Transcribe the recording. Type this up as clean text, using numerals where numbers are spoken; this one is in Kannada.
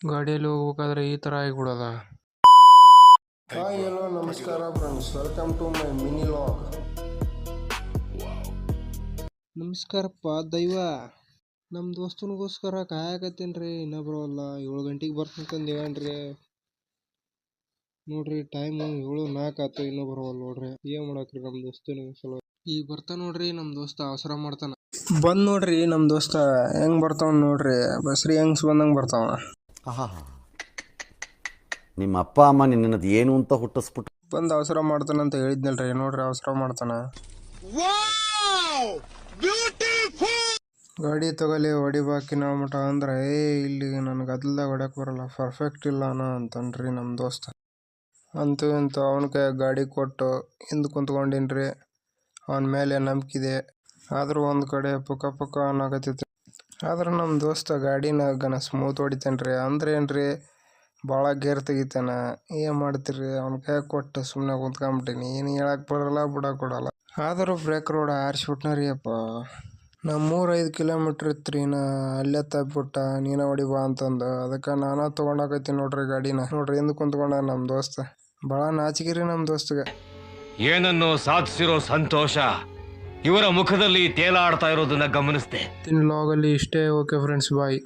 ಗಾಡಿಯಲ್ಲಿ ಹೋಗ್ಬೇಕಾದ್ರೆ ಈ ಥರ ಆಗಿಬಿಡೋದ. ಹಾಯ್ ಹಲೋ ನಮಸ್ಕಾರ friends, welcome to my mini vlog. ನಮಸ್ಕಾರಪ್ಪ ದೈವ. ನಮ್ಮ ದೋಸ್ತನಿಗೋಸ್ಕರ ಕಾಯಕತ್ತೀನಿ ಇನ್ನೂ ಬರೋಲ್ಲ. 7 ಗಂಟೆಗೆ ಬರ್ತಂತಂದು ಹೇಳನ್ರಿ. ನೋಡ್ರಿ ಟೈಮು 7:04 ಆಯ್ತು, ಇನ್ನೂ ಬರೋಲ್ಲ ನೋಡ್ರಿ. ಏನು ಮಾಡಕ್ರಿ ನಮ್ಮ ದೋಸ್ತನಿಗೆ ಸಲುವಾಗಿ. ಈಗ ಬರ್ತಾ ನೋಡ್ರಿ ನಮ್ಮ ದೋಸ್ತ ಅವಸರ ಮಾಡ್ತಾನ. ಬಂದ್ ನೋಡ್ರಿ ನಮ್ಮ ದೋಸ್ತ ಹೆಂಗ್ ಬರ್ತಾವ ನೋಡ್ರಿ, ಬಸ್ರಿ ಹೆಂಗ್ಸ್ ಬಂದಂಗೆ ಬರ್ತಾವ. ನಿಮ್ಮ ಅಪ್ಪ ಅಮ್ಮ ನಿನ್ನದು ಏನು ಅಂತ ಹುಟ್ಟಿಸ್ಬಿಟ್ಟು ಬಂದು ಅವಸರ ಮಾಡ್ತಾನಂತ ಹೇಳಿದ್ನಲ್ರಿ, ನೋಡ್ರಿ ಅವಸರ ಮಾಡ್ತಾನ. ಗಾಡಿ ತಗೊಲಿ ಹೊಡಿಬಾಕಿ ನಾವು ಮಟ ಅಂದ್ರೆ ಇಲ್ಲಿ ನನಗೆ ಗದ್ದಲ್ದಾಗ ಹೊಡ್ಯಕ್ಕೆ ಬರಲ್ಲ, ಪರ್ಫೆಕ್ಟ್ ಇಲ್ಲ ಅಂತನ್ರಿ ನಮ್ಮ ದೋಸ್ತ. ಅಂತೂ ಇಂತೂ ಅವನ ಕೈ ಗಾಡಿ ಕೊಟ್ಟು ಹಿಂದೆ ಕುಂತ್ಕೊಂಡಿನ್ರಿ. ಅವನ ಮೇಲೆ ನಂಬಿಕಿದೆ, ಆದರೂ ಒಂದು ಕಡೆ ಪುಕ್ಕ ಪುಕ್ಕ ಅನ್ನಕತ್ತೈತಿ. ಆದ್ರೆ ನಮ್ಮ ದೋಸ್ತ ಗಾಡಿನಾಗನ ಸ್ಮೂತ್ ಹೊಡಿತಾನ್ರಿ. ಅಂದ್ರೆ ಏನ್ರಿ, ಭಾಳ ಗೇರ್ ತೆಗಿತಾನ. ಏನು ಮಾಡ್ತೀರಿ, ಅವ್ನ ಕೈ ಕೊಟ್ಟು ಸುಮ್ಮನೆ ಕುಂತ್ಕೊಂಬಿಟ್ಟೀನಿ. ಏನು ಹೇಳಕ್ಕೆ ಬರಲ್ಲ, ಬಿಡಕ್ಕೆ ಕೊಡಲ್ಲ. ಆದರೂ ಬ್ರೇಕ್ ರೋಡ್ ಆರಿಸ್ಬಿಟ್ನ ರೀ ಅಪ್ಪ. ನಮ್ಮ 5 ಕಿಲೋಮೀಟ್ರ್ ಇತ್ತು ನಾ ಅಲ್ಲೇ ತಪ್ಪಿಬಿಟ್ಟ, ನೀನು ಹೊಡಿಬಾ ಅಂತಂದು. ಅದಕ್ಕೆ ನಾನು ತೊಗೊಂಡಾಕೈತೀನಿ ನೋಡ್ರಿ ಗಾಡಿನ. ನೋಡ್ರಿ ಹಿಂದೆ ಕುಂತ್ಕೊಂಡ ನಮ್ಮ ದೋಸ್ತ. ಭಾಳ ನಾಚಿಕಿರಿ ನಮ್ಮ ದೋಸ್ತಿಗೆ. ಏನನ್ನು ಸಾಧಿಸಿರೋ ಸಂತೋಷ ಇವರ ಮುಖದಲ್ಲಿ ತೇಲಾಡ್ತಾ ಇರೋದನ್ನ ಗಮನಿಸಿದೆ. ಲಾಗಲ್ಲಿ ಇಷ್ಟೇ. ಓಕೆ ಫ್ರೆಂಡ್ಸ್, ಬಾಯ್.